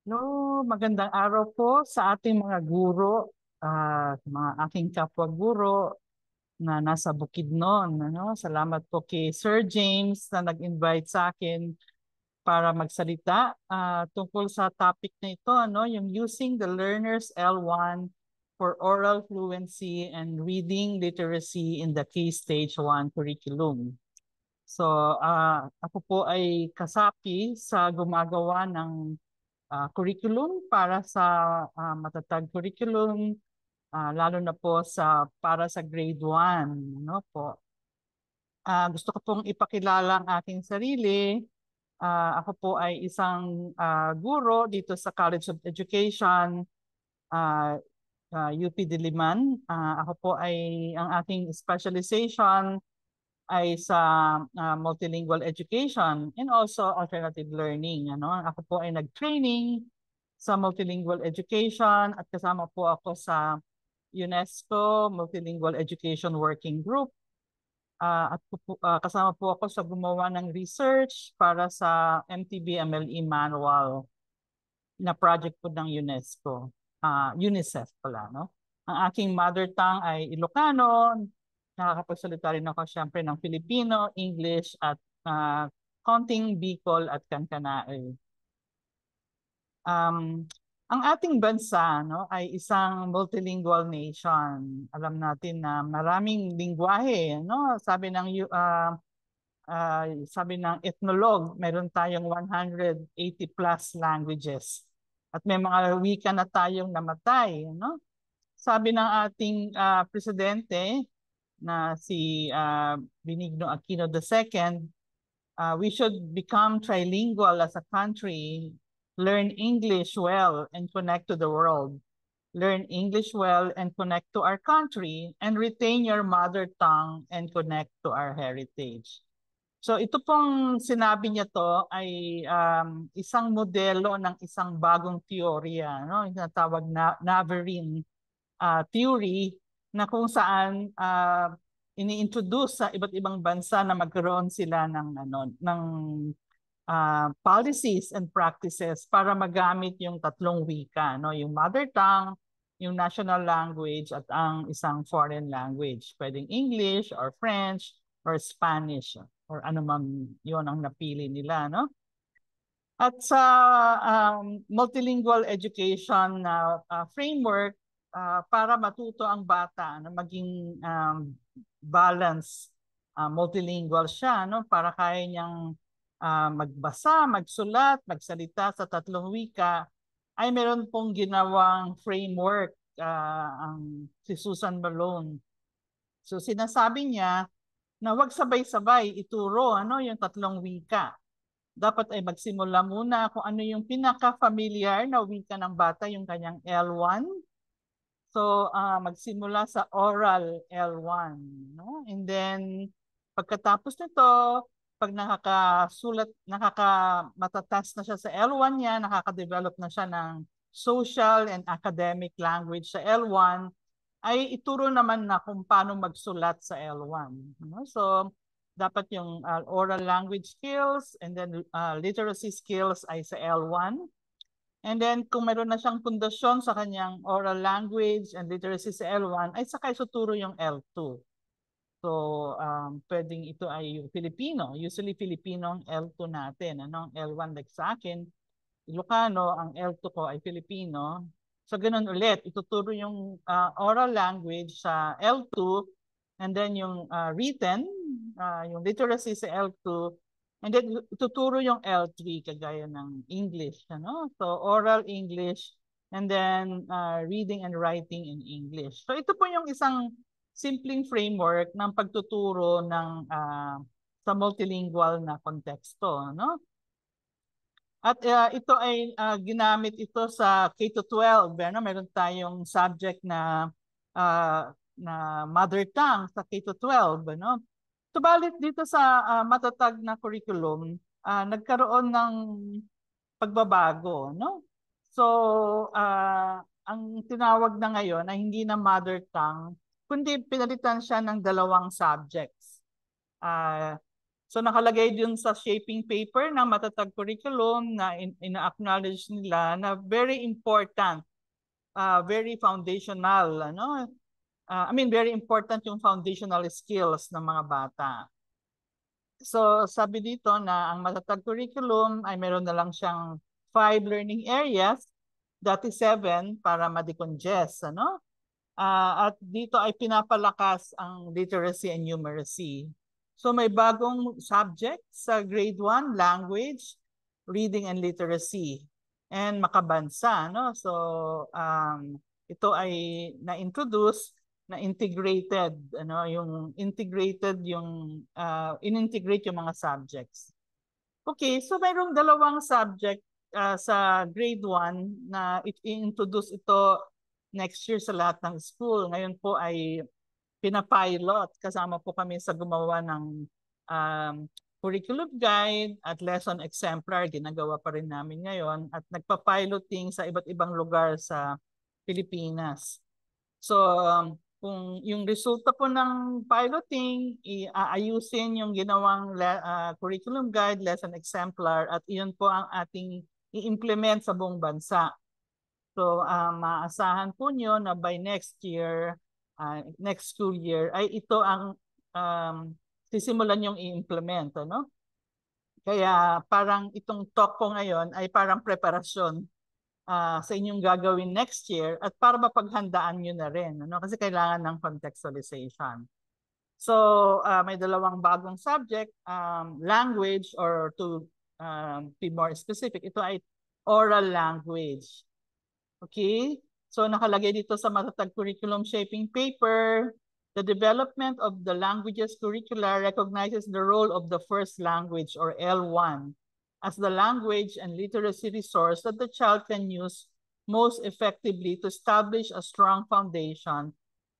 No, magandang araw po sa ating mga guro, mga aking kapwa guro na nasa Bukidnon. Ano? Salamat po kay Sir James na nag-invite sa akin para magsalita tungkol sa topic na ito, ano? Yung using the learner's L1 for oral fluency and reading literacy in the K-Stage 1 curriculum. So, ako po ay kasapi sa gumagawa ng curriculum para sa matatag curriculum, lalo na po para sa grade 1. No po. Gusto ko pong ipakilala ang aking sarili. Ako po ay isang guro dito sa College of Education, uh, UP Diliman. Ako po ang aking specialization ay sa multilingual education and also alternative learning. Ano? Ako po ay nag-training sa multilingual education at kasama po ako sa UNESCO Multilingual Education Working Group. At kasama po ako sa gumawa ng research para sa MTB-MLE manual na project po ng UNESCO. UNICEF pala, no? Ang aking mother tongue ay Ilocano. Nakakapagsalita rin ako siyempre ng Filipino, English at konting Bicol at Kankanaey. Ang ating bansa, no, ay isang multilingual nation. Alam natin na maraming lingwahe, no? Sabi ng ethnologue, meron tayong 180 plus languages. At may mga wika na tayong namatay, no? Sabi ng ating presidente na si Benigno Aquino II, we should become trilingual as a country, learn English well and connect to the world. Learn English well and connect to our country, and retain your mother tongue and connect to our heritage. So ito pong sinabi niya to ay isang modelo ng isang bagong teorya, no? Yung tinatawag na Navarrete theory, na kung saan ini-introduce sa iba't ibang bansa na magkaroon sila ng policies and practices para magamit yung tatlong wika, no? Yung mother tongue, yung national language at ang isang foreign language. Pwedeng English or French or Spanish or ano man yun ang napili nila, no? At sa multilingual education framework, para matuto ang bata na maging balance, multilingual siya, no? Para kaya niyang magbasa, magsulat, magsalita sa tatlong wika, ay meron pong ginawang framework ang si Susan Malone. So sinasabi niya na wag sabay-sabay ituro yung tatlong wika. Dapat ay magsimula muna kung ano yung pinaka-familiar na wika ng bata, yung kanyang L1. So, magsimula sa oral L1. No? And then, pagkatapos nito, pag matatas na siya sa L1 niya, nakaka-develop na siya ng social and academic language sa L1, ay ituro naman na kung paano magsulat sa L1. No? So, dapat yung oral language skills and then literacy skills ay sa L1. And then kung meron na siyang pundasyon sa kanyang oral language and literacy sa L1, ay saka isuturo yung L2. So, pwedeng ito ay yung Filipino. Usually Filipino ang L2 natin. Ano ang L1 like sa akin? Ilocano, ang L2 ko ay Filipino. So, ganun ulit. Ituturo yung oral language sa L2 and then yung written, yung literacy sa L2, and then ituturo yung L3 kagaya ng English. Ano? So, oral English and then reading and writing in English. So, ito po yung isang simpleng framework ng pagtuturo sa multilingual na konteksto. No? At ito ay ginamit ito sa K-12. Meron tayong subject na mother tongue sa K-12. Subalit dito sa matatag na curriculum, nagkaroon ng pagbabago. No? So, ang tinawag na ngayon ay hindi na mother tongue, kundi pinalitan siya ng dalawang subjects. So nakalagay dun sa shaping paper ng Matatag Curriculum na ina-acknowledge nila na very important, very foundational, ano? Very important yung foundational skills ng mga bata. So sabi dito na ang Matatag Curriculum ay meron na lang siyang 5 learning areas, dati 7 para ma-decongest, ano? At dito ay pinapalakas ang literacy and numeracy. So may bagong subject sa grade 1, language, reading and literacy, and makabansa, no? So ito ay na-introduce na integrated, ano, yung integrated yung in-integrate yung mga subjects. Okay, so mayroong dalawang subject sa grade 1 na i-introduce ito next year sa lahat ng school. Ngayon po ay pinapilot. Kasama po kami sa gumawa ng curriculum guide at lesson exemplar. Ginagawa pa rin namin ngayon at nagpa-piloting sa iba't ibang lugar sa Pilipinas. So, kung yung resulta po ng piloting, aayusin yung ginawang curriculum guide, lesson exemplar, at iyon po ang ating i-implement sa buong bansa. So, maasahan po nyo na by next year, next school year, ay ito ang sisimulan yung i-implement. Ano? Kaya parang itong talk ko ngayon ay parang preparasyon sa inyong gagawin next year at para mapaghandaan nyo na rin. Ano? Kasi kailangan ng contextualization. So, may dalawang bagong subject, language, or to be more specific, ito ay oral language. Okay? So, nakalagay dito sa Matatag Curriculum Shaping Paper, the development of the languages curricula recognizes the role of the first language, or L1, as the language and literacy resource that the child can use most effectively to establish a strong foundation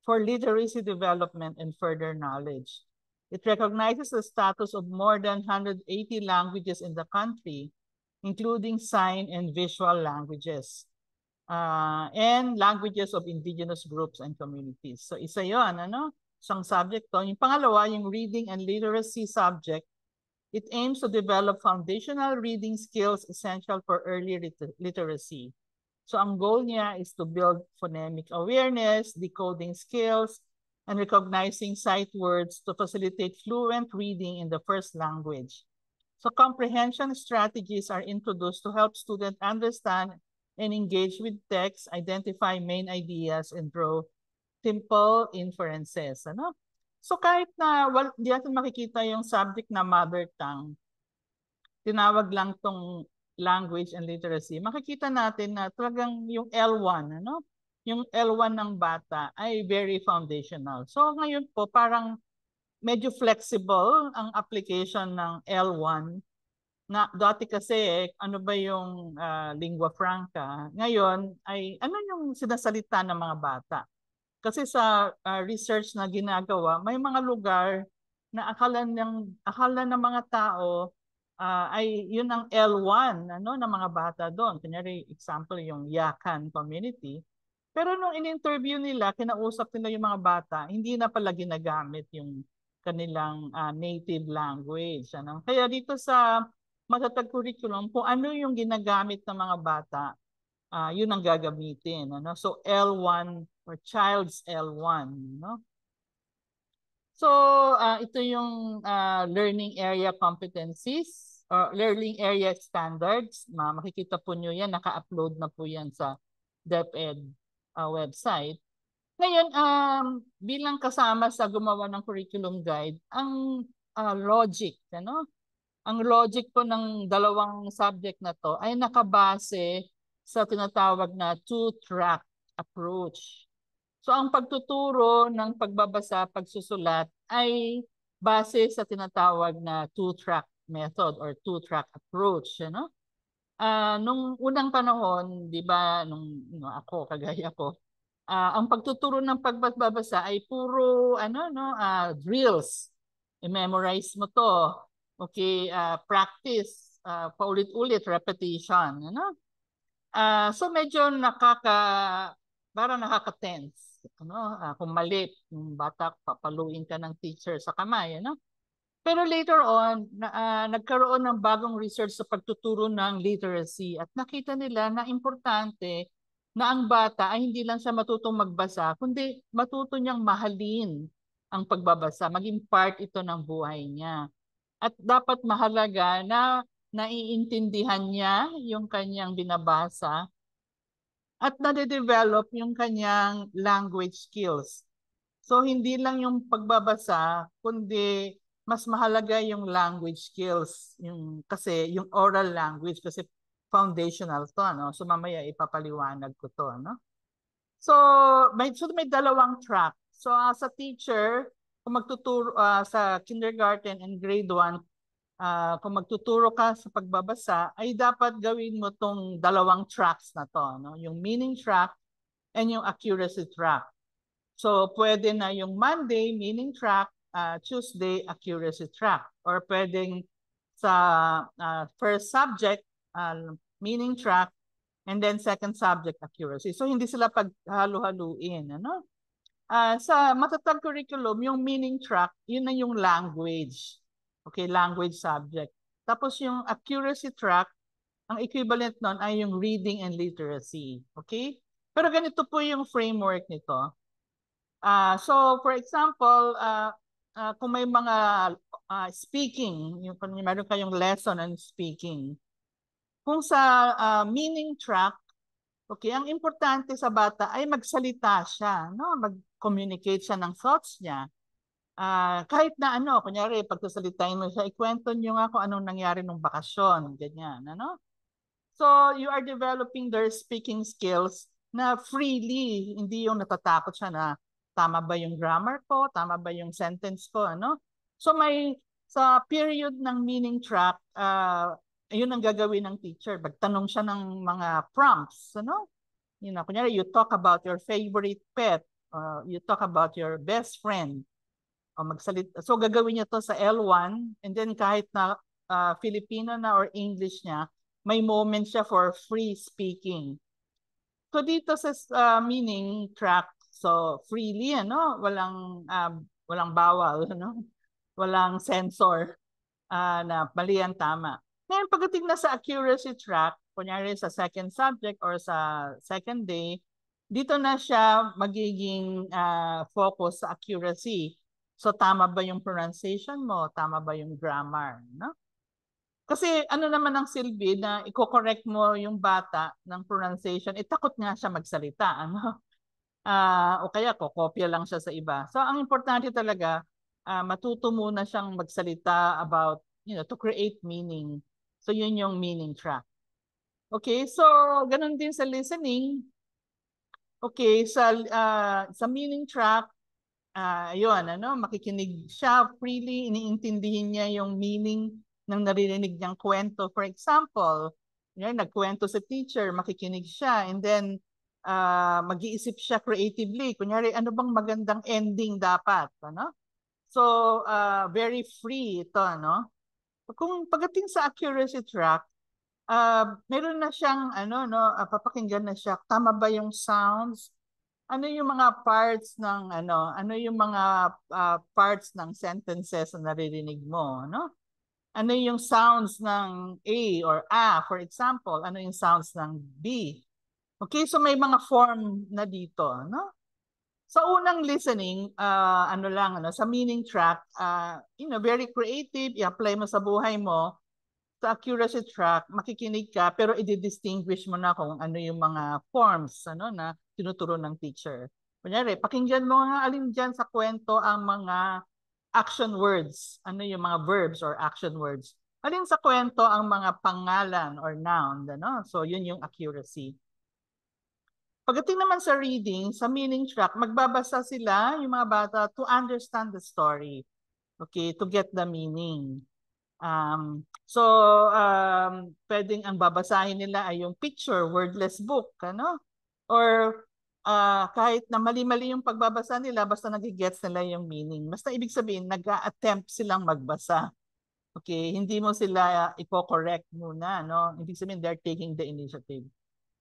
for literacy development and further knowledge. It recognizes the status of more than 180 languages in the country, including sign and visual languages, and languages of indigenous groups and communities. So isa yon, ano? Isang subject to. Yung pangalawa, yung reading and literacy subject, it aims to develop foundational reading skills essential for early literacy. So ang goal niya is to build phonemic awareness, decoding skills, and recognizing sight words to facilitate fluent reading in the first language. So comprehension strategies are introduced to help students understand and engage with text, identify main ideas, and draw simple inferences. Ano? So kahit na di natin makikita yung subject na mother tongue, tinawag lang tong language and literacy, makikita natin na talagang yung L1, ano? Yung L1 ng bata ay very foundational. So ngayon po parang medyo flexible ang application ng L1 na dati kasi ano ba yung lingua franca, ngayon ay ano yung sinasalita ng mga bata. Kasi sa research na ginagawa, may mga lugar na akala ng mga tao ay yun ang L1 ano, ng mga bata doon. Kunyari, example, yung Yakan community. Pero nung in-interview nila, kinausap nila yung mga bata, hindi na pala ginagamit yung kanilang native language. Ano? Kaya dito sa Matatag Curriculum, kung ano yung ginagamit ng mga bata, yun ang gagamitin. Ano? So L1 or child's L1. No? So ito yung learning area competencies or learning area standards. Makikita po nyo yan, naka-upload na po yan sa DepEd website. Ngayon, bilang kasama sa gumawa ng curriculum guide, ang logic, ano? Ang logic po ng dalawang subject na to ay nakabase sa tinatawag na two-track approach. So ang pagtuturo ng pagbabasa, pagsusulat ay base sa tinatawag na two-track method or two-track approach. Ano? Nung unang panahon, di ba, nung ako, kagaya ko, ang pagtuturo ng pagbabasa ay puro drills. I-memorize mo to. Okay, practice, paulit-ulit, repetition. Ano? So medyo parang nakaka-tense. Ano? Kung mali, yung bata, papaluin ka ng teacher sa kamay. Ano? Pero later on, nagkaroon ng bagong research sa pagtuturo ng literacy at nakita nila na importante na ang bata ay hindi lang siya matutong magbasa, kundi matuto niyang mahalin ang pagbabasa, maging part ito ng buhay niya. At dapat mahalaga na naiintindihan niya yung kanyang binabasa at nade-develop yung kanyang language skills. So hindi lang yung pagbabasa, kundi mas mahalaga yung language skills, yung kasi yung oral language kasi foundational to, no? So mamaya ipapaliwanag ko to, no? So may dalawang track. So as a teacher, kung magtuturo sa kindergarten and grade 1, kung magtuturo ka sa pagbabasa, ay dapat gawin mo tong dalawang tracks na to, no? Yung meaning track and yung accuracy track. So pwede na yung Monday, meaning track, Tuesday, accuracy track. Or pwedeng sa first subject, meaning track, and then second subject, accuracy. So hindi sila paghalo-haluin. Ano? Sa matatag curriculum, yung meaning track, yun na yung language. Okay, language subject. Tapos yung accuracy track, ang equivalent nun ay yung reading and literacy. Okay? Pero ganito po yung framework nito. So, for example, kung may mga speaking, kung meron kayong lesson on speaking, kung sa meaning track, okay, ang importante sa bata ay magsalita siya, no? Mag-communicate siya ng thoughts niya. Kahit na ano, kunyari, pagsasalitain mo siya, ikwento niyo nga kung anong nangyari nung bakasyon, ganyan, ano? So, you are developing their speaking skills na freely, hindi yung natatakot siya na tama ba yung grammar ko, tama ba yung sentence ko, ano? So, sa period ng meaning track, yun ang gagawin ng teacher. Magtanong siya ng mga prompts, ano? Kunyari, you talk about your favorite pet, you talk about your best friend, o magsalita. So, gagawin niya to sa L1, and then kahit na Filipino na or English niya, may moment siya for free speaking. So dito sa meaning track, so freely, ano, walang bawal, ano, walang censor na mali ang tama. Ngayon pagdating na sa accuracy track, kunyari sa second subject or sa second day, dito na siya magiging focus sa accuracy. So tama ba yung pronunciation mo? Tama ba yung grammar? No? Kasi ano naman ang silbi na i-correct mo yung bata ng pronunciation, takot nga siya magsalita, ano? O kaya kokopya lang siya sa iba. So ang importante talaga, matuto muna siyang magsalita about, to create meaning. So yun yung meaning track. Okay, so ganun din sa listening. Okay, sa meaning track, ayun, ano, makikinig siya freely, iniintindihin niya yung meaning ng naririnig niyang kwento. For example, nagkwento sa teacher, makikinig siya, and then mag-iisip siya creatively. Kunyari, ano bang magandang ending dapat? Ano? So, very free ito, no? Kung pagdating sa accuracy track, meron na siyang, papakinggan na siya, tama ba yung sounds? Ano yung mga parts ng ano yung mga parts ng sentences na naririnig mo, no? Ano yung sounds ng A or A, for example, ano yung sounds ng B? Okay, so may mga form na dito, no? Sa unang listening, sa meaning track, very creative, i-apply mo sa buhay mo. Sa accuracy track, makikinig ka pero i-distinguish mo na kung ano yung mga forms na tinuturo ng teacher. Kunyari, pakinggan mo nga alin dyan sa kwento ang mga action words. Ano yung mga verbs or action words. Alin sa kwento ang mga pangalan or noun. So, yun yung accuracy. Pagdating naman sa reading, sa meaning track, magbabasa sila, yung mga bata, to understand the story. Okay, to get the meaning. Pwedeng ang babasahin nila ay yung picture, wordless book, ano? Or kahit na mali-mali yung pagbabasa nila, basta nag-gets nila yung meaning. Basta ibig sabihin, nag-attempt silang magbasa. Okay, hindi mo sila i-correct muna, no? Ibig sabihin, they're taking the initiative.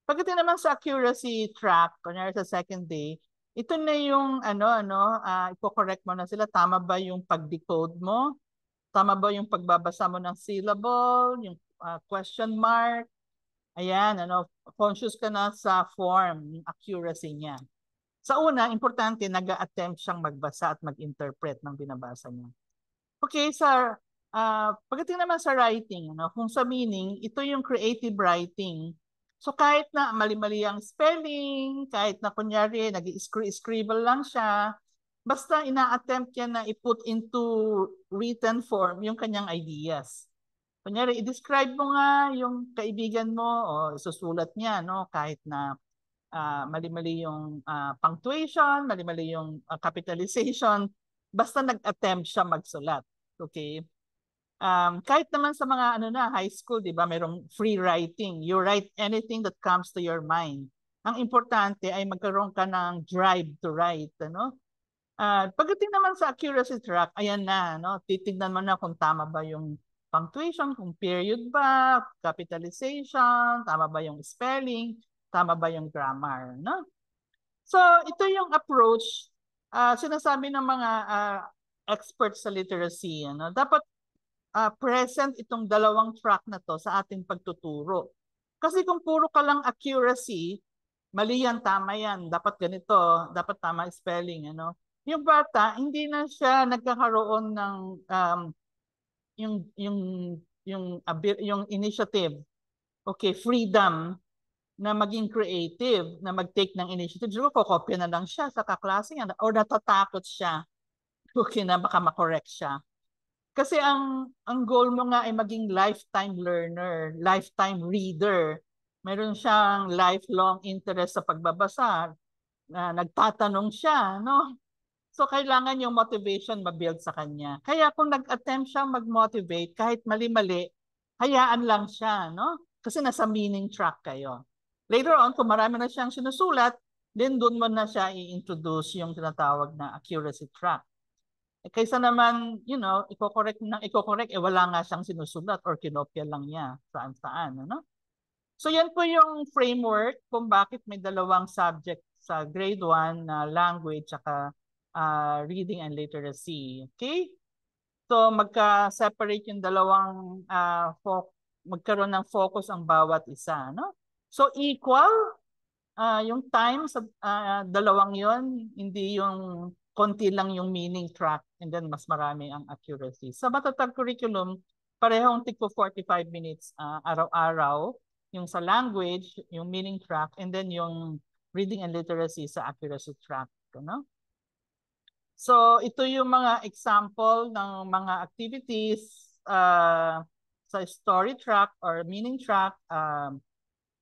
Pagdating naman sa accuracy track, kunyari sa second day, ito na yung i-correct mo na sila, tama ba yung pag-decode mo? Tama ba yung pagbabasa mo ng syllable, yung question mark? Ayan, conscious ka na sa form, yung accuracy niya. Sa una, importante, nag-attempt siyang magbasa at mag-interpret ng binabasa niya. Okay, sir. Pagdating naman sa writing, kung sa meaning, ito yung creative writing. So kahit na mali-mali ang spelling, kahit na kunyari nag-scribble lang siya, basta ina-attempt niya na i-put into written form yung kanyang ideas. Kunyari, i-describe mo nga yung kaibigan mo o isusulat niya, kahit na mali-mali yung punctuation, mali-mali yung capitalization, basta nag-attempt siya magsulat. Okay? Kahit naman sa mga high school, 'di ba, mayroong free writing. You write anything that comes to your mind. Ang importante ay magkaroon ka ng drive to write, pagdating naman sa accuracy track, ayan na, titignan mo na kung tama ba yung punctuation, kung period ba, capitalization, tama ba yung spelling, tama ba yung grammar, So, ito yung approach, sinasabi ng mga experts sa literacy, dapat present itong dalawang track na to sa ating pagtuturo. Kasi kung puro ka lang accuracy, mali yan, tama yan, dapat ganito, dapat tama spelling, Yung bata, hindi na siya nagkakaroon ng yung yung yung initiative. Okay, freedom na maging creative, na mag-take ng initiative. Siguro kokopya na lang siya sa kaklase niya or natatakot siya. Okay na baka makorek siya. Kasi ang goal mo nga ay maging lifetime learner, lifetime reader. Meron siyang lifelong interest sa pagbabasa. Nagtatanong siya, So kailangan yung motivation ma-build sa kanya. Kaya kung nag-attempt siya mag-motivate, kahit mali-mali, hayaan lang siya, Kasi nasa meaning track kayo. Later on, kung marami na siyang sinusulat, then doon mo na siya i-introduce yung tinatawag na accuracy track. Kaysa naman, iko-correct, wala nga siyang sinusulat or kinopya lang niya saan-saan, So yan po yung framework kung bakit may dalawang subject sa grade 1 na language at reading and literacy. Okay? So magka-separate yung dalawang magkaroon ng focus ang bawat isa, So equal yung time sa dalawang yon, hindi yung konti lang yung meaning track and then mas marami ang accuracy. Sa Matatag curriculum, parehong tigpo 45 minutes araw-araw, yung sa language, yung meaning track, and then yung reading and literacy sa accuracy track. So ito yung mga example ng mga activities sa story track or meaning track.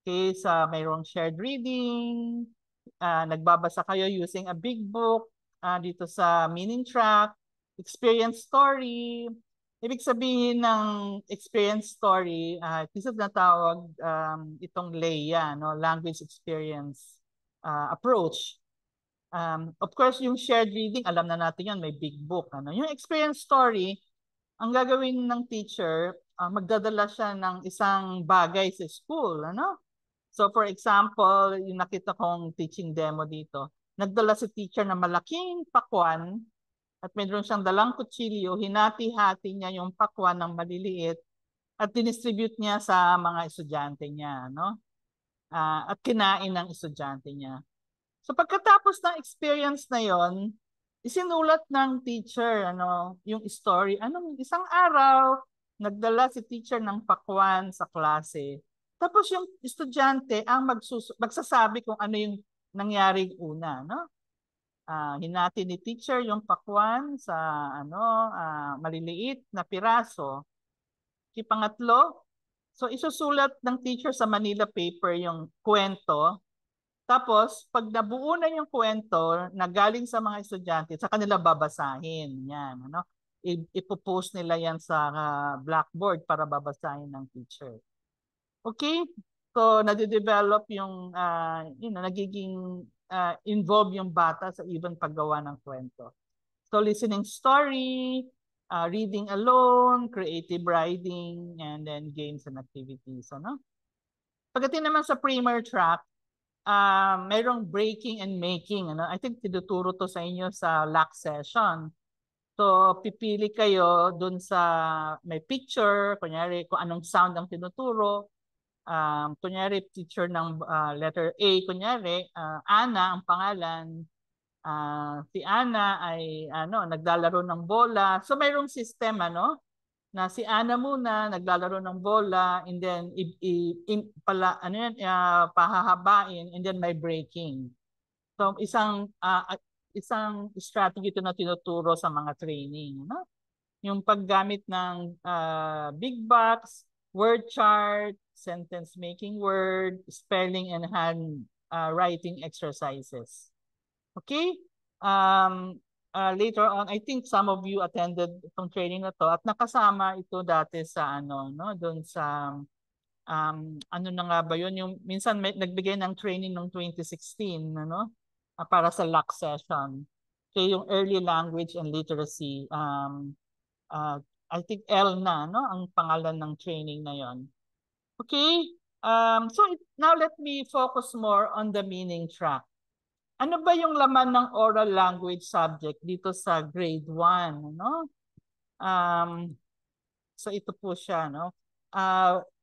Okay, mayroong shared reading, nagbabasa kayo using a big book, dito sa meaning track, experience story. Ibig sabihin ng experience story, isa na tawag itong LEIA, language experience approach. Of course, yung shared reading, alam na natin yan, may big book. Yung experience story, ang gagawin ng teacher, magdadala siya ng isang bagay sa school, So for example, yung nakita kong teaching demo dito, nagdala si teacher ng malaking pakwan at mayroon siyang dalang kutsilyo, hinati-hati niya yung pakwan ng maliliit at dinistribute niya sa mga estudyante niya, at kinain ng estudyante niya. So pagkatapos ng experience na yon, isinulat ng teacher yung story. Isang araw, nagdala si teacher ng pakwan sa klase. Tapos yung estudyante ang magsasabi kung ano yung nangyari una, hinati ni teacher yung pakwan sa maliliit na piraso. Pangatlo, so isusulat ng teacher sa Manila paper yung kwento. Tapos pag nabuo na yung kwento na galing sa mga estudyante, sa kanila babasahin yan, ipopost nila yan sa blackboard para babasahin ng teacher. Okay? So, nade-develop yung, nagiging involved yung bata sa even paggawa ng kwento. So, listening story, reading alone, creative writing, and then games and activities. Pagdating naman sa primer track, mayroong breaking and making. I think tinuturo to sa inyo sa LAC session. So, pipili kayo dun sa may picture, kunyari kung anong sound ang tinuturo. Kunyari, teacher ng letter A, kunyari, Ana ang pangalan. Si Ana ay naglalaro ng bola. So, mayroong system, na si Ana muna naglalaro ng bola and then pahahabain and then may breaking. So isang strategy ito na tinuturo sa mga training, no? Yung paggamit ng big box, word chart, sentence making word, spelling and hand writing exercises. Okay? Later on, I think some of you attended itong training na to at nakasama ito dati sa doon sa ano na nga ba yun, yung minsan nagbigay ng training noong 2016 para sa LAC session. Okay, yung early language and literacy, I think ELNA ang pangalan ng training na yon. Okay, so now let me focus more on the meaning track. Ano ba yung laman ng oral language subject dito sa grade 1? So ito po siya.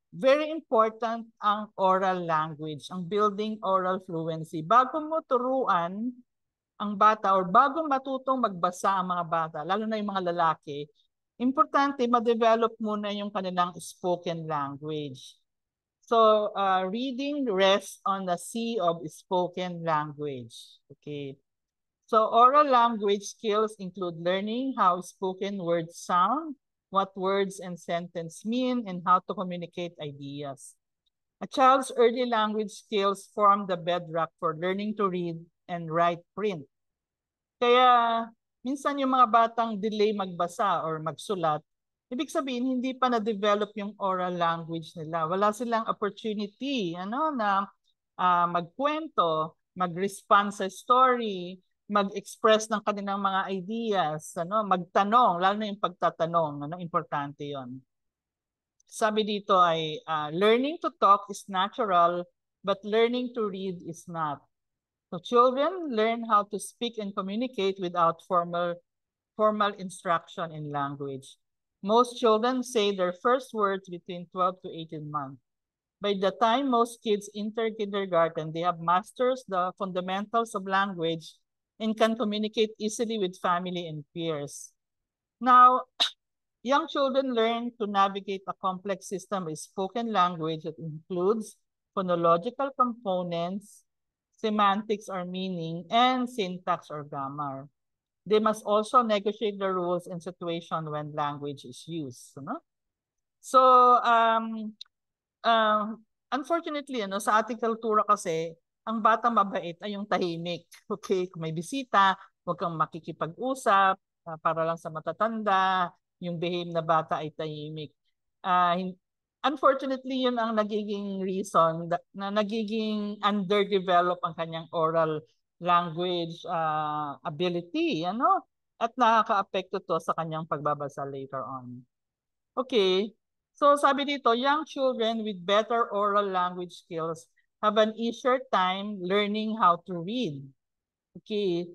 Very important ang oral language, ang building oral fluency. Bago mo turuan ang bata or bago matutong magbasa ang mga bata, lalo na yung mga lalaki, importante ma-develop muna yung kanilang spoken language. So, reading rests on the sea of spoken language. Okay. So, oral language skills include learning how spoken words sound, what words and sentence mean, and how to communicate ideas. A child's early language skills form the bedrock for learning to read and write print. Kaya, minsan yung mga batang delay magbasa or magsulat, ibig sabihin, hindi pa na-develop yung oral language nila. Wala silang opportunity na magkwento, mag-respond sa story, mag-express ng kanilang mga ideas, magtanong, lalo na yung pagtatanong, importante yon. Sabi dito ay, learning to talk is natural, but learning to read is not. So children learn how to speak and communicate without formal instruction in language. Most children say their first words between 12 to 18 months. By the time most kids enter kindergarten, they have mastered the fundamentals of language and can communicate easily with family and peers. Now, young children learn to navigate a complex system of spoken language that includes phonological components, semantics or meaning, and syntax or grammar. They must also negotiate the rules in situation when language is used. So, unfortunately, sa ating kultura kasi, ang batang mabait ay yung tahimik. Okay, kung may bisita, huwag kang makikipag-usap para lang sa matatanda, yung behave na bata ay tahimik. Unfortunately, yun ang nagiging reason na nagiging underdeveloped ang kanyang oral language ability, at nakaka-apekto to sa kanyang pagbabasa later on. Okay, so sabi dito, young children with better oral language skills have an easier time learning how to read. Okay,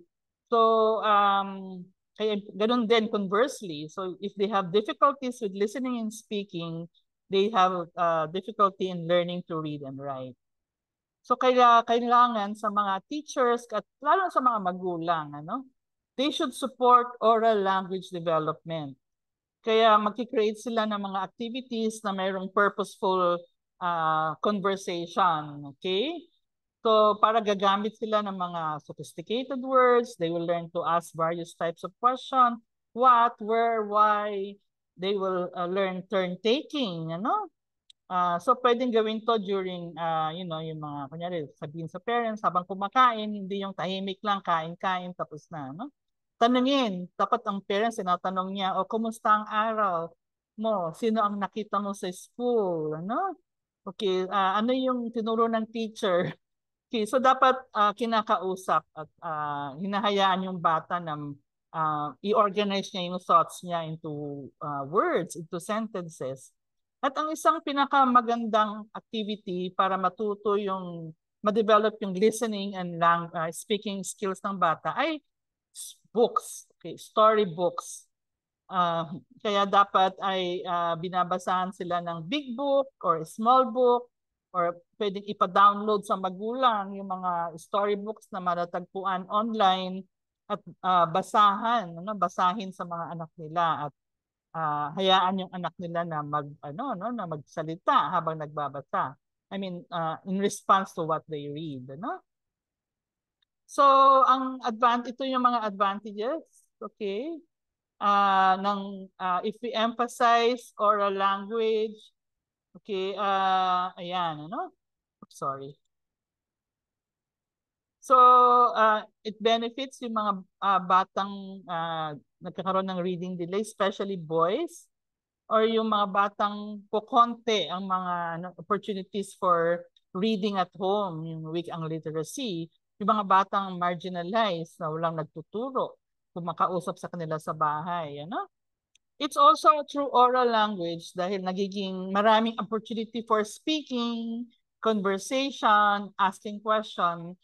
so kaya ganun din conversely. So if they have difficulties with listening and speaking, they have difficulty in learning to read and write. So kailangan sa mga teachers at lalo sa mga magulang, they should support oral language development. Kaya mag-create sila ng mga activities na mayroong purposeful conversation, okay? So para gagamit sila ng mga sophisticated words, they will learn to ask various types of questions, what, where, why. They will learn turn-taking, so pwedeng gawin to during yung mga kunyari sabihin sa parents habang kumakain, hindi yung tahimik lang kain-kain tapos na, Tanungin, dapat ang parents tinatanong niya, kumusta ang araw mo? Sino ang nakita mo sa school, Okay, ano yung tinuro ng teacher? Okay, so dapat kinakausap at hinahayaan yung bata na i-organize niya yung thoughts niya into words, into sentences. At ang isang pinakamagandang activity para matuto ma-develop yung listening and speaking skills ng bata ay books, okay, story books. Kaya dapat ay binabasahan sila ng big book or small book or pwedeng ipa-download sa magulang yung mga storybooks na matatagpuan online at basahin sa mga anak nila at hayaan yung anak nila na na magsalita habang nagbabasa. I mean, in response to what they read, no? So, ito yung mga advantages, okay? If we emphasize oral language, okay, ayan, ano? Sorry. So, it benefits yung mga batang nagkakaroon ng reading delay, especially boys, or yung mga batang kukonte ang mga opportunities for reading at home, yung weak ang literacy, yung mga batang marginalized na walang nagtuturo, kumakausap sa kanila sa bahay, ano? It's also through oral language dahil nagiging maraming opportunity for speaking, conversation, asking question,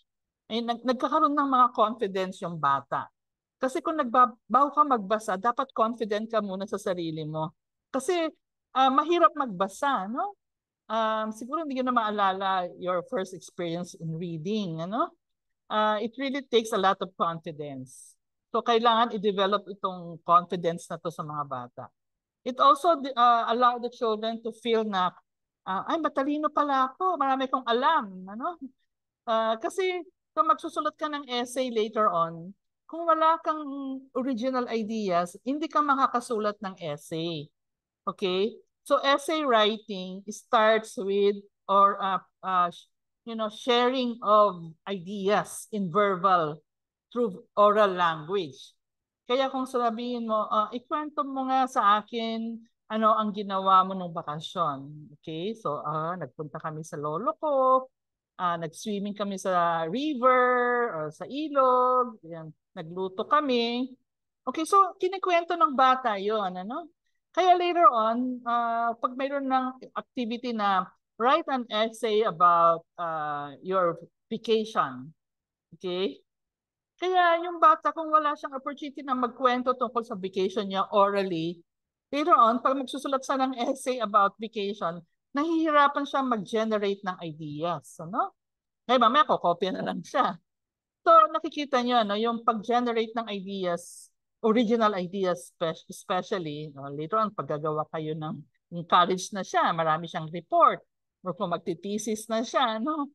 ay nagkakaroon ng mga confidence yung bata. Kasi kung bago ka magbasa, dapat confident ka muna sa sarili mo. Kasi mahirap magbasa, no? Siguro hindi ko na maalala your first experience in reading, ano? It really takes a lot of confidence. So kailangan i-develop itong confidence na to sa mga bata. It also allow the children to feel na ay matalino pala ako, marami kong alam, ano? Kasi kung magsusulat ka ng essay later on, kung wala kang original ideas, hindi ka makakasulat ng essay. Okay? So essay writing starts with or sharing of ideas in verbal through oral language. Kaya kung sabihin mo, ikwento mo nga sa akin ano ang ginawa mo nung bakasyon. Okay? So, nagpunta kami sa lolo ko, nag-swimming kami sa river or sa ilog, yan, nagluto kami. Okay, so kinikwento ng bata yon, ano? Kaya later on, pag mayroon ng activity na write an essay about your vacation, okay? Kaya yung bata, kung wala siyang opportunity na magkwento tungkol sa vacation niya orally, later on, pag magsusulat siya ng essay about vacation, nahihirapan siya mag-generate ng ideas. Ano? Kaya mamaya, kokopya na lang siya. So, nakikita niyo, no, yung pag-generate ng ideas, original ideas especially, no, later on, paggagawa kayo ng college na siya, marami siyang report, or kung magtitesis na siya, no?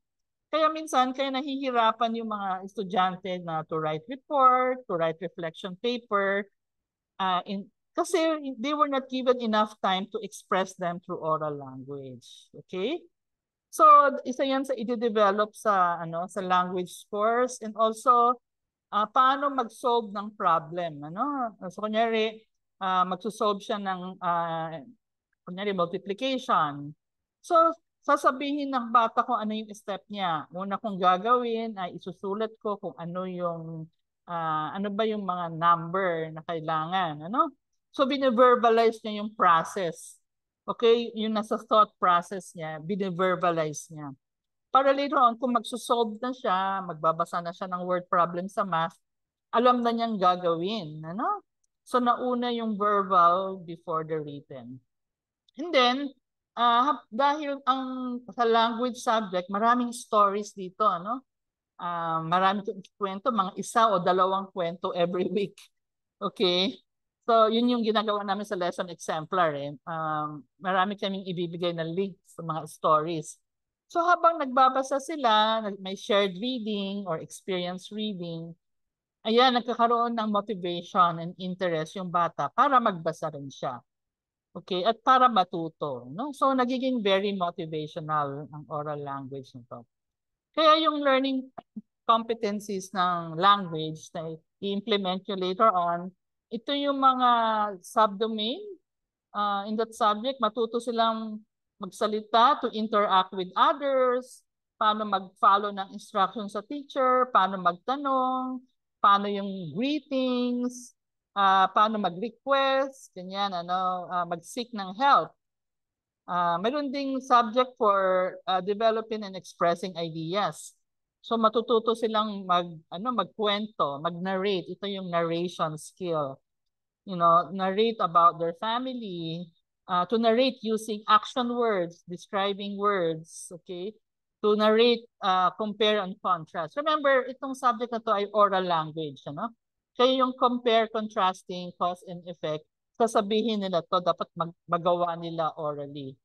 Kaya minsan, kaya nahihirapan yung mga estudyante na to write report, to write reflection paper, kasi they were not given enough time to express them through oral language. Okay? So, isa yan sa i-develop sa language course, and also paano mag-solve ng problem, ano? So kunyari magso-solve siya ng kunyari multiplication. So sasabihin ng bata kung ano yung step niya. Una kong gagawin ay isusulat ko kung ano ba yung mga number na kailangan, ano? So bine-verbalize niya yung process. Okay, yung nasa thought process niya, bine-verbalize niya. Para later on, kung magsusolve na siya, magbabasa na siya ng word problem sa math, alam na niyang gagawin. Ano? So nauna yung verbal before the written. And then, dahil sa language subject, maraming stories dito. Ano? Maraming kwento, mga isa o dalawang kwento every week. Okay? So, yun yung ginagawa namin sa lesson exemplar. Marami kaming ibibigay na links sa mga stories. So, habang nagbabasa sila, may shared reading or experience reading, ayan, nagkakaroon ng motivation and interest yung bata para magbasa rin siya. Okay? At para matuto. No? So, nagiging very motivational ang oral language nito. Kaya yung learning competencies ng language na i-implement nyo later on, ito yung mga subdomain. In that subject, matuto silang magsalita to interact with others, paano mag-follow ng instructions sa teacher, paano magtanong, paano yung greetings, paano mag-request, ganyan, mag-seek ng help. Mayroon ding subject for developing and expressing ideas. So matututo silang magkwento, mag-narrate. Ito yung narration skill. narrate about their family, to narrate using action words, describing words, okay? To narrate, compare and contrast. Remember, itong subject na to ay oral language, ano? Kaya yung compare, contrasting, cause and effect, sasabihin nila to, dapat magawa nila orally.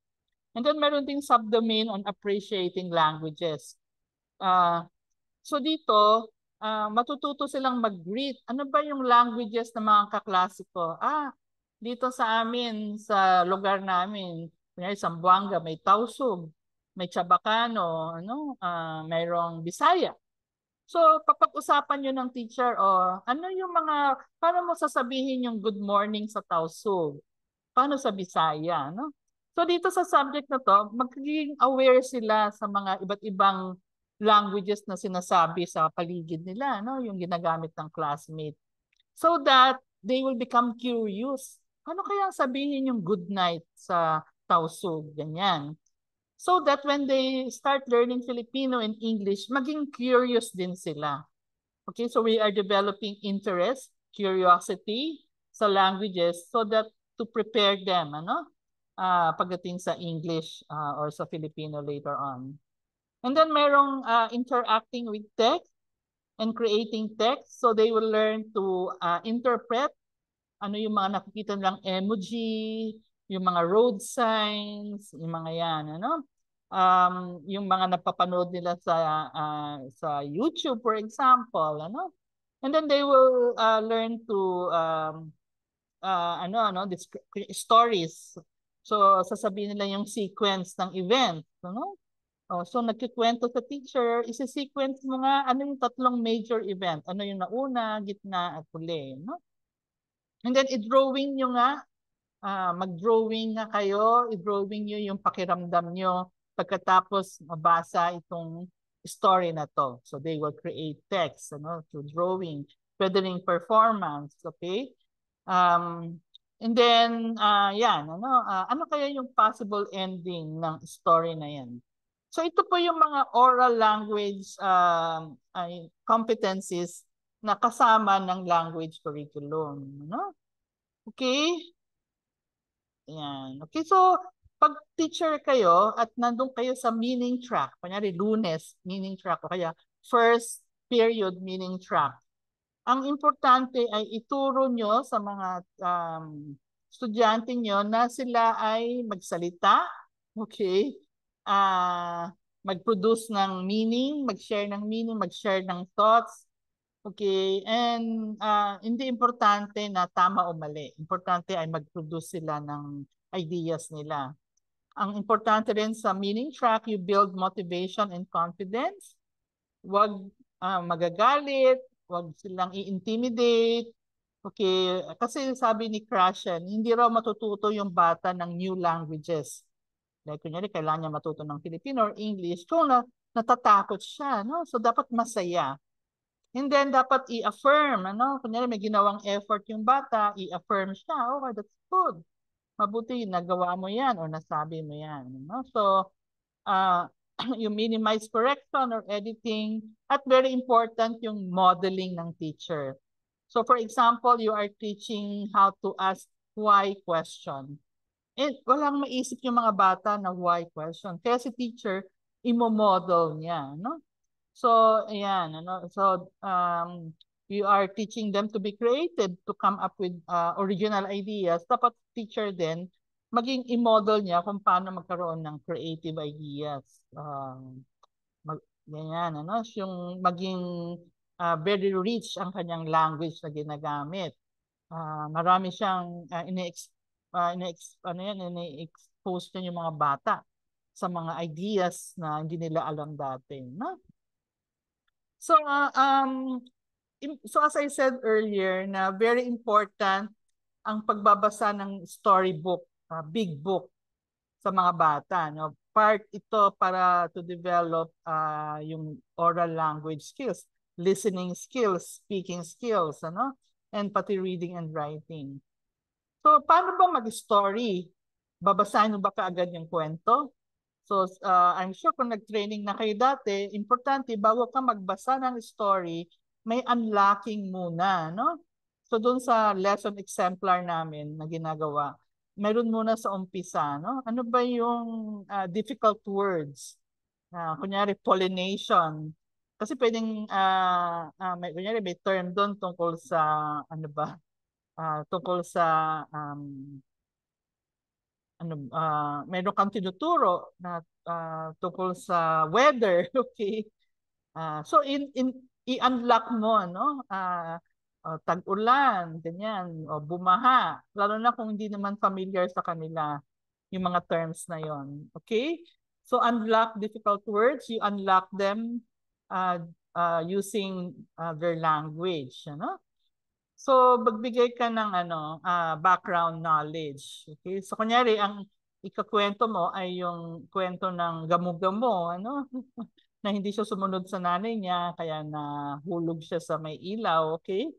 And then meron ding subdomain on appreciating languages. So dito, matututo silang mag-greet. Ano ba yung languages ng mga kaklase ko? Dito sa amin, sa lugar namin, kunyari Zamboanga, may Tausug, may Chabacano, mayroong Bisaya. So, papag-usapan nyo ng teacher, ano yung paano mo sasabihin yung good morning sa Tausug? Paano sa Bisaya, no? So dito sa subject na to, magiging aware sila sa mga iba't ibang languages na sinasabi sa paligid nila, no? Yung ginagamit ng classmate. So that they will become curious. Ano kaya sabihin yung good night sa Tausug? Ganyan. So that when they start learning Filipino and English, maging curious din sila. Okay, so we are developing interest, curiosity sa languages so that to prepare them, pagdating sa English or sa Filipino later on. And then merong interacting with text and creating text. So they will learn to interpret ano yung mga nakikita nilang emoji, yung mga road signs, yung mga yan, yung mga napapanood nila sa YouTube, for example, And then they will learn to stories. So sasabihin nila yung sequence ng event, so nagkikwento sa teacher, isi-sequence mo nga ano yung tatlong major event, ano yung nauna, gitna at huli, And then i-drawing nyo nga, mag-drawing nga kayo, i-drawing nyo yung pakiramdam nyo pagkatapos mabasa itong story na to. So they will create text, through drawing, pwede ring performance, okay? And then, ano kaya yung possible ending ng story na yan? So ito po yung mga oral language competencies na kasama ng language curriculum. Okay? Ayan. Okay, so pag teacher kayo at nandun kayo sa meaning track, kunyari Lunes, meaning track, o kaya first period meaning track, ang importante ay ituro nyo sa mga estudyante nyo na sila ay magsalita, okay? Mag-produce ng meaning, mag-share ng meaning, mag-share ng thoughts, okay? And hindi importante na tama o mali. Importante ay mag-produce sila ng ideas nila. Ang importante rin sa meaning track, you build motivation and confidence. Huwag magagalit, huwag silang i-intimidate. Okay, kasi sabi ni Krashen, hindi raw matututo yung bata ng new languages. Like, kunyari, kailangan niya matuto ng Filipino or English kung natatakot siya, no? So, dapat masaya. And then, dapat i-affirm, Kunyari, may ginawang effort yung bata, i-affirm siya, okay, that's good. Mabuti, nagawa mo yan or nasabi mo yan, So, you minimize correction or editing, at very important yung modeling ng teacher. So, for example, you are teaching how to ask why question. Walang maisip yung mga bata na why question. Kaya si teacher, imo-model niya, So, ayan, So, you are teaching them to be creative, to come up with original ideas. Dapat teacher din, maging i-model niya kung paano magkaroon ng creative ideas. Ganyan, Yung maging very rich ang kanyang language na ginagamit. Marami siyang ini-expose niya yung mga bata sa mga ideas na hindi nila alam dati, So, so as I said earlier, na very important ang pagbabasa ng storybook, big book sa mga bata, Part ito para to develop yung oral language skills, listening skills, speaking skills, and pati reading and writing. So, paano ba mag-story? Babasahin mo ba kaagad yung kwento? So, I'm sure kung nag-training na kayo dati, importante, bago ka magbasa ng story, may unlocking muna, So doon sa lesson exemplar namin na ginagawa, meron muna sa umpisa, no? Ano ba yung difficult words? Kunyari, pollination. Kasi pwedeng, kunyari, may term doon tungkol sa, ano ba, tungkol sa, meron kang tinuturo na tungkol sa weather, okay? So i-unlock mo, no? Tag-ulan, ganyan, o bumaha. Lalo na kung hindi naman familiar sa kanila yung mga terms na yon. Okay? So unlock difficult words, you unlock them using their language, ano? So magbigay ka ng background knowledge. Okay? So kunyari ang ikakwento mo ay yung kwento ng gamo-gamo, ano? Na hindi siya sumunod sa nanay niya kaya nahulog siya sa may ilaw, okay?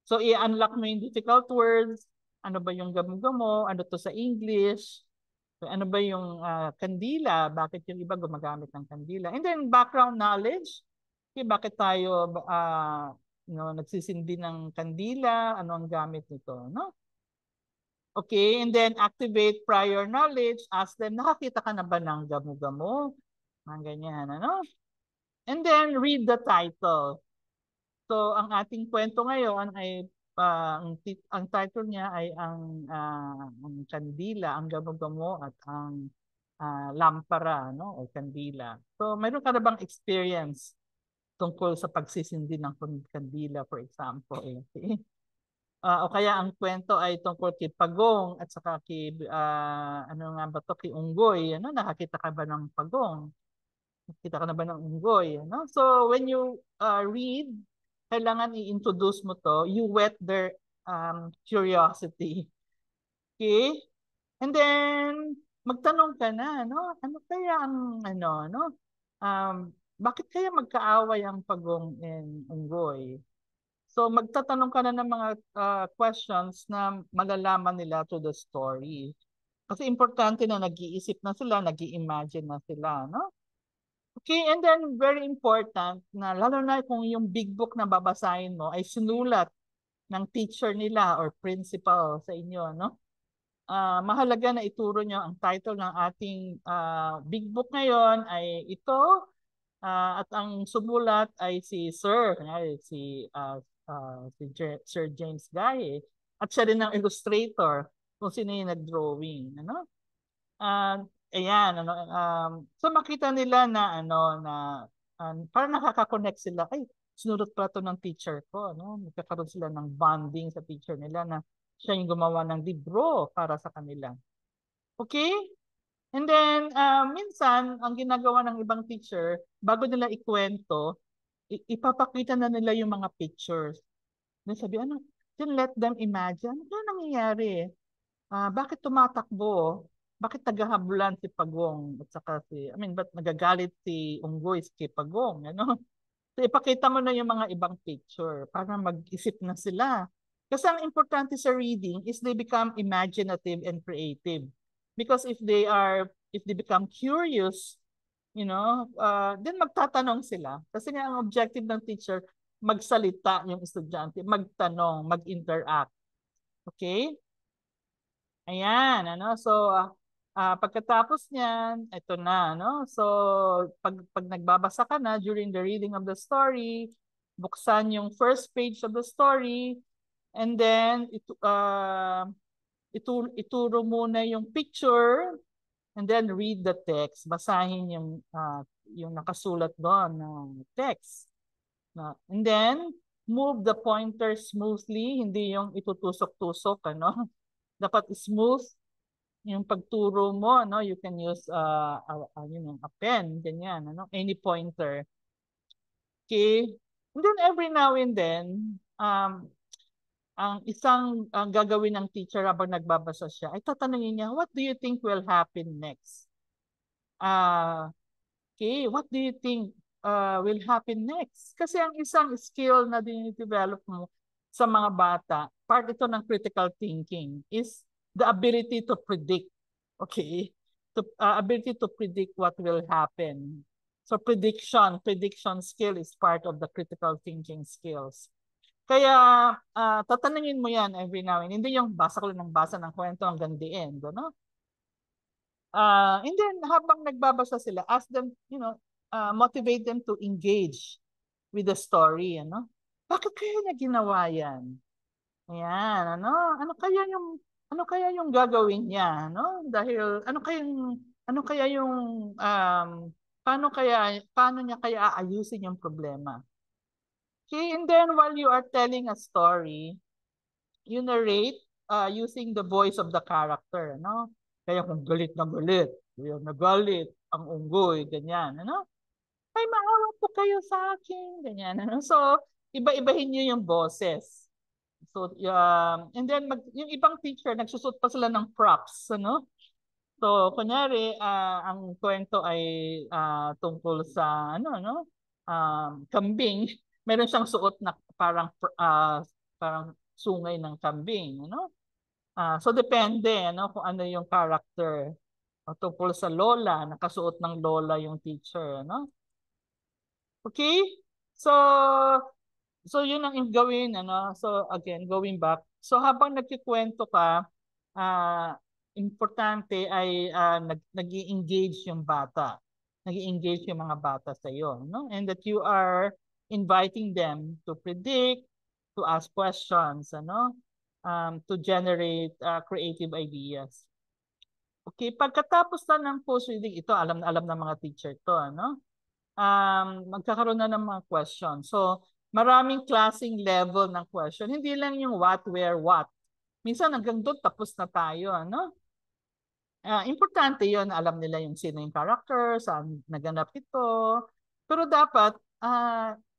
So i-unlock mo yung difficult words. Ano ba yung gamo-gamo? Ano to sa English? Ano ba yung kandila? Bakit yung iba gumagamit ng kandila? And then background knowledge. Okay, bakit tayo nagsisindi ng kandila? Ano ang gamit nito, no? Okay, and then activate prior knowledge. Ask them, nakakita ka na ba ng gamo-gamo? Mga ganyan, ano? And then read the title. So ang ating kwento ngayon ay ang title niya ay ang kandila, ang gamo-gamo at ang lampara, no, o kandila. So mayroon ka na bang experience tungkol sa pagsisindi ng kandila, for example? Okay? O kaya ang kwento ay tungkol kay Pagong at saka kay ano nga ba to, kay Unggoy. Ano, nakakita ka ba ng Pagong? Nakita ka na ba ng unggoy? No? So when you read, kailangan i-introduce mo to. You whet their curiosity. Okay? And then, magtanong ka na, no? Ano kaya ang, no? Bakit kaya magkaaway ang Pagong and Unggoy? So magtatanong ka na ng mga questions na malalaman nila to the story. Kasi importante na nag-iisip na sila, nag-i-imagine na sila, no? Okay, and then very important na lalo na kung yung big book na babasahin mo ay sinulat ng teacher nila or principal sa inyo, no? Mahalaga na ituro nyo ang title ng ating big book ngayon ay ito at ang sumulat ay si Sir, Sir James Gaye at siya rin ang illustrator kung sino yung nag-drawing, ano? Ayan, so makita nila na parang nakaka-connect sila. Ay, sinulot pala to ng teacher ko, no? Nagkakaroon sila ng bonding sa teacher nila na siya yung gumawa ng libro para sa kanila. Okay? And then, minsan, ang ginagawa ng ibang teacher, bago nila ikwento, ipapakita na nila yung mga pictures. Then sabi, then let them imagine, ano nangyayari? Bakit tumatakbo? Bakit tagahabulan si Pagong at saka ba't nagagalit si Unggoy kay Pagong, ano? So ipakita mo na yung mga ibang picture para mag-isip na sila. Kasi ang importante sa reading is they become imaginative and creative. Because if they become curious, then magtatanong sila. Kasi nga ang objective ng teacher, magsalita yung estudyante, magtanong, mag-interact. Okay? Ayan, So, pagkatapos niyan, ito na, So, pag nagbabasa ka na during the reading of the story, buksan yung first page of the story, and then ituro muna yung picture, and then read the text. Basahin yung nakasulat doon ng text. And then, move the pointer smoothly, hindi yung itutusok-tusok, Dapat smooth yung pagturo mo, you can use a pen, ganyan, any pointer. Okay? And then every now and then, ang gagawin ng teacher habang nagbabasa siya, ay tatanungin niya, what do you think will happen next? Okay, what do you think will happen next? Kasi ang isang skill na dinidevelop mo sa mga bata, part ito ng critical thinking, is the ability to predict. Okay? Ability to predict what will happen. So prediction skill is part of the critical thinking skills. Kaya tatanungin mo yan every now and then. Hindi yung basa ko lang ng basa ng kwento hanggang the end, no? And then habang nagbabasa sila, ask them, motivate them to engage with the story, ano? Bakit kaya niya ginawa yan? Ayan, ano kaya yung gagawin niya, no? Dahil ano kaya yung paano niya kaya aayusin yung problema? Okay, and then while you are telling a story, you narrate using the voice of the character, no? Kaya kung galit na galit, yung nagalit ang unggoy, ganyan, ano? Ay, maawa po kayo sa akin, ganyan, ano? So, iba-ibahin niyo yung boses. So, and then yung ibang teacher, nagsusot pa sila ng props, ano? So, kunyari, ang kwento ay tungkol sa, kambing. Meron siyang suot na parang sungay ng kambing, ano? So, depende, ano, kung ano yung character. O, tungkol sa lola, nakasuot ng lola yung teacher, ano? Okay? So, So yun ang gawin, ano? So again, going back. So habang nagkikwento ka, ah importante ay nag-i-engage yung bata. Nag-i-engage yung mga bata sa iyo, no? And that you are inviting them to predict, to ask questions, ano? To generate creative ideas. Okay, pagkatapos na ng post reading, ito alam na alam ng mga teacher to, ano? Magkakaroon na ng mga question. So, maraming klaseng level ng question. Hindi lang yung what, where, what. Minsan hanggang doon tapos na tayo, ano? Importante yon, alam nila yung sino yung character, saan naganap ito. Pero dapat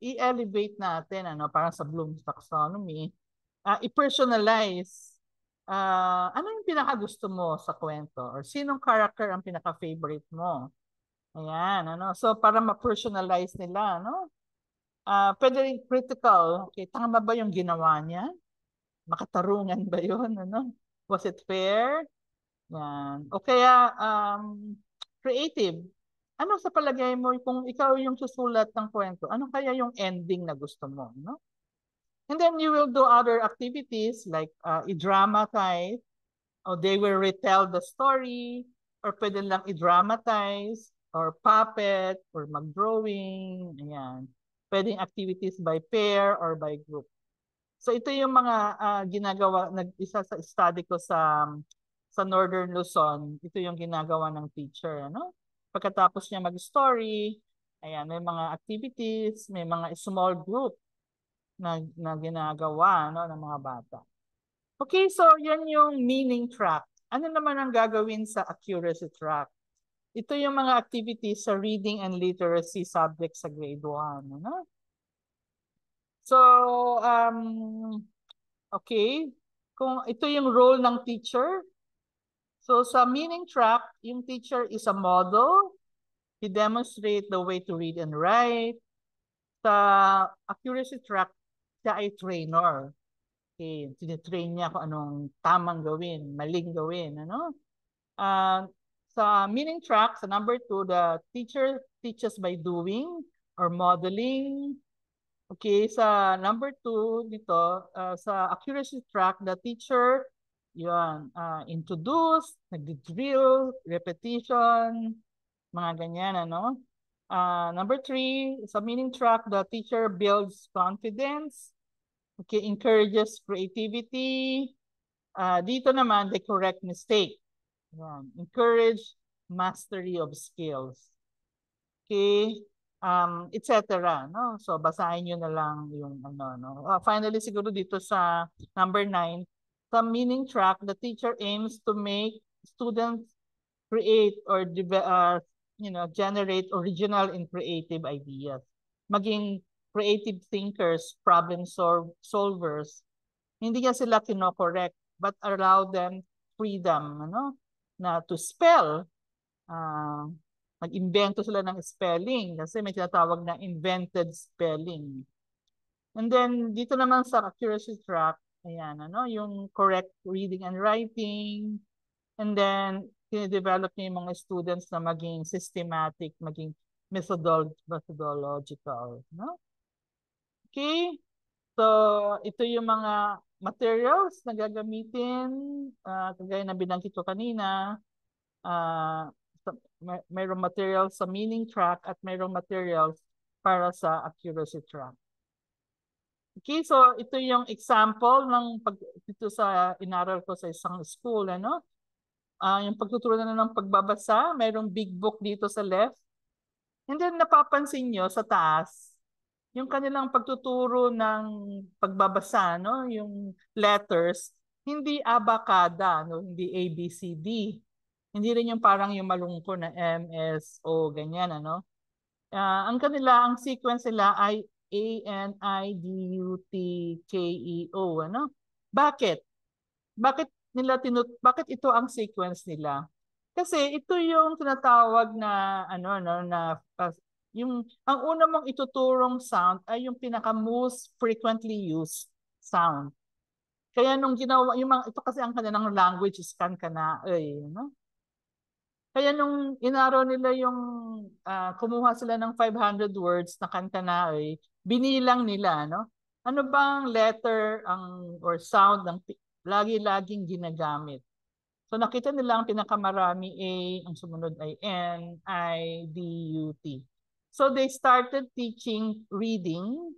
i-elevate natin, ano, parang sa Bloom's taxonomy, i-personalize. Ano yung pinaka-gusto mo sa kwento? Or sinong character ang pinaka-favorite mo? Ayan, ano? So, para ma-personalize nila, no? Pwede rin critical. Okay, tama ba yung ginawa niya? Makatarungan ba yun? Ano? Was it fair? Yan. O kaya, creative. Ano sa palagay mo, kung ikaw yung susulat ng kwento, ano kaya yung ending na gusto mo? No? And then you will do other activities like i-dramatize, or they will retell the story, or pwede lang i-dramatize, or puppet, or mag-drawing, ayan. Pwedeng activities by pair or by group. So ito yung mga ginagawa, isa sa study ko sa Northern Luzon, ito yung ginagawa ng teacher, ano? Pagkatapos niya mag-story, ayan, may mga activities, may mga small group na ginagawa, no, ng mga bata. Okay, so yan yung meaning track. Ano naman ang gagawin sa accuracy track? Ito yung mga activities sa reading and literacy subject sa grade 1. Ano? So, okay. Kung ito yung role ng teacher. So, sa meaning track, yung teacher is a model. He demonstrates the way to read and write. Sa accuracy track, siya ay trainer. Okay, tinitrain niya kung anong tamang gawin, maling gawin, ano? Sa meaning track, sa number 2, the teacher teaches by doing or modeling. Okay, sa number 2 dito, sa accuracy track, the teacher, yun, introduce, nag-drill, repetition, mga ganyan, ano? Number 3, sa meaning track, the teacher builds confidence. Okay, encourages creativity. Dito naman, they correct mistake. Yan. Encourage mastery of skills. Okay, etc. No? So, basahin nyo na lang yung ano. No? Finally, siguro dito sa number 9, sa meaning track, the teacher aims to make students create or generate original and creative ideas. Maging creative thinkers, problem solvers. Hindi niya sila kino-correct but allow them freedom, ano? Na to spell. Mag-invento sila ng spelling kasi may tinatawag na invented spelling. And then dito naman sa accuracy track, ayan, ano, yung correct reading and writing. And then develop niya yung mga students na maging systematic, maging methodological, no? Okay? So, ito yung mga materials na gagamitin, kagaya na binanggit ko kanina. Mayroong materials sa meaning track at mayroong materials para sa accuracy track. Okay, so ito yung example ng dito sa inaral ko sa isang school, ano? Yung pagtuturo na ng pagbabasa, mayroong big book dito sa left. And then napapansin nyo sa taas, yung kanilang pagtuturo ng pagbabasa, no? Yung letters, hindi abakada, no? Hindi A, B, C, D. Hindi rin yung parang yung malungkot na M, S, O, ganyan, ano? Ang sequence nila ay A, N, I, D, U, T, K, E, O, ano? Bakit? Bakit ito ang sequence nila? Kasi ito yung tinatawag na ano no na yung ang una mong ituturong sound ay yung pinaka most frequently used sound. Kaya nung ginawa yung mga ito kasi ang kanilang language is Kankanaey, no? Kaya nung inaraw nila yung kumuha sila ng 500 words na Kankanaey, binilang nila, no? Ano bang letter or sound ang lagi-laging ginagamit? So nakita nila ang pinakamarami A, ang sumunod ay N, I, D, U, T. So they started teaching reading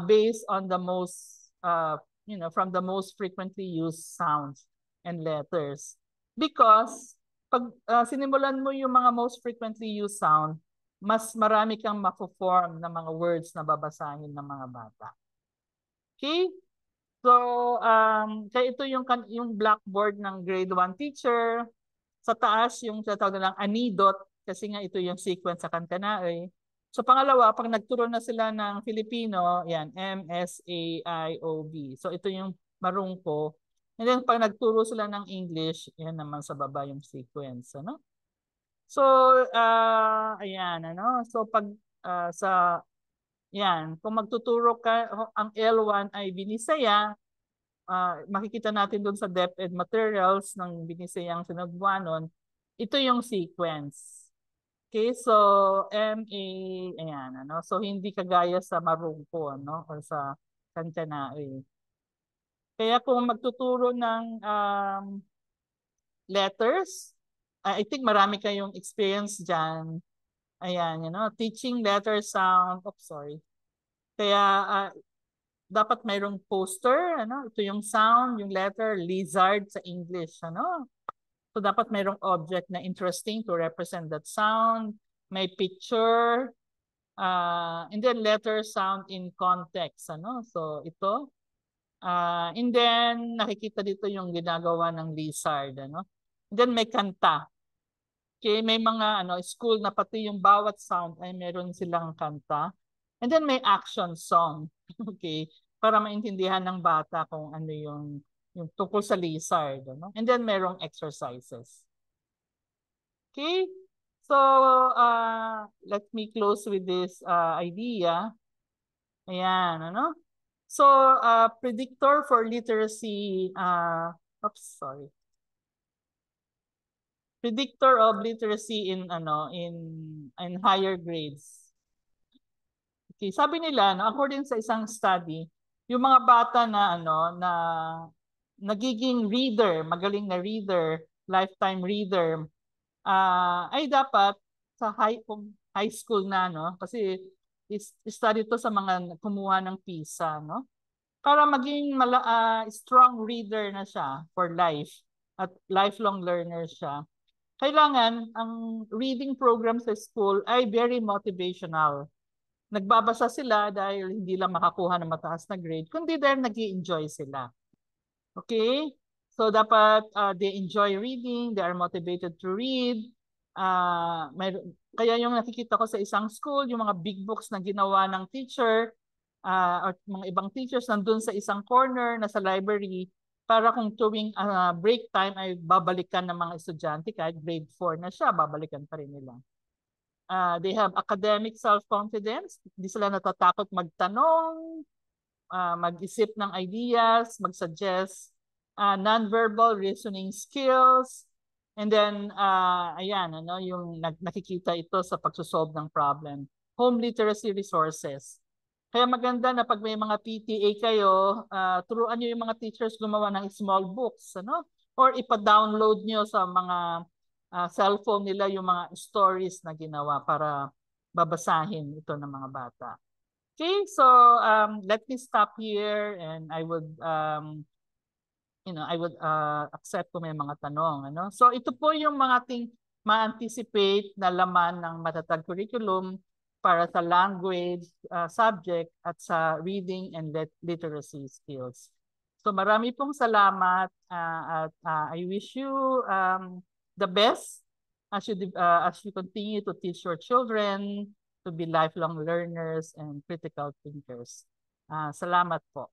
based on the most, from the most frequently used sounds and letters. Because pag sinimulan mo yung mga most frequently used sound, mas marami kang mako-form ng mga words na babasahin ng mga bata. Okay? So, kaya ito yung blackboard ng grade 1 teacher. Sa taas, yung tatawag nilang anidot, kasi nga ito yung sequence sa Kankanaey. So, pangalawa, pag nagturo na sila ng Filipino, yan, M, S, A, I, O, B. So, ito yung marungko. And then, pag nagturo sila ng English, yan naman sa baba yung sequence. Ano? So, ayan, ano? So, pag yan, kung magtuturo ka, ang L1 ay Binisaya, makikita natin doon sa DepEd materials ng Binisayang Sinagbuanon, ito yung sequence. Okay, so MA, ayan, ano? So hindi kagaya sa Marungko, ano? Or sa Kancanaey. Kaya kung magtuturo ng letters, I think marami kayong experience dyan. Ayan, teaching letter sound. Oops, sorry. Kaya dapat mayroong poster, ano? Ito yung sound, yung letter, lizard sa English, ano? So dapat mayroong object na interesting to represent that sound, may picture, and then letter sound in context, ano? So ito. And then nakikita dito yung ginagawa ng lizard, ano? And then may kanta. Okay, may mga school na pati yung bawat sound ay meron silang kanta. And then may action song. Okay, para maintindihan ng bata kung ano yung tungkol sa lizard, ano? And then merong exercises. Okay? So, let me close with this idea. Ayan, ano? So, predictor for literacy, oops, sorry. Predictor of literacy in higher grades. Okay, sabi nila, according sa isang study, yung mga bata na nagiging reader, magaling na reader, lifetime reader, ay dapat sa high school na, no? Kasi study to sa mga kumuha ng PISA, no? Para maging strong reader na siya for life at lifelong learner siya. Kailangan ang reading program sa school ay very motivational. Nagbabasa sila dahil hindi lang makakuha ng mataas na grade, kundi dahil nag-i-enjoy sila. Okay? So dapat they enjoy reading, they are motivated to read. Kaya yung nakikita ko sa isang school, yung mga big books na ginawa ng teacher or mga ibang teachers nandun sa isang corner na sa library para kung tuwing break time ay babalikan ng mga estudyante kahit grade 4 na siya, babalikan pa rin nila. They have academic self-confidence. Hindi sila natatakot magtanong, mag-isip ng ideas, mag-suggest, non-verbal reasoning skills, and then, ayan, yung nakikita ito sa pagsosolve ng problem. Home literacy resources. Kaya maganda na pag may mga PTA kayo, turuan nyo yung mga teachers gumawa ng small books, ano? Or ipa-download nyo sa mga cellphone nila yung mga stories na ginawa para babasahin ito ng mga bata. Okay, so let me stop here and I would accept kung may mga tanong. Ano? So ito po yung mga ating ma-anticipate na laman ng matatag curriculum para sa language subject at sa reading and literacy skills. So marami pong salamat at I wish you the best as you continue to teach your children to be lifelong learners and critical thinkers. Salamat po.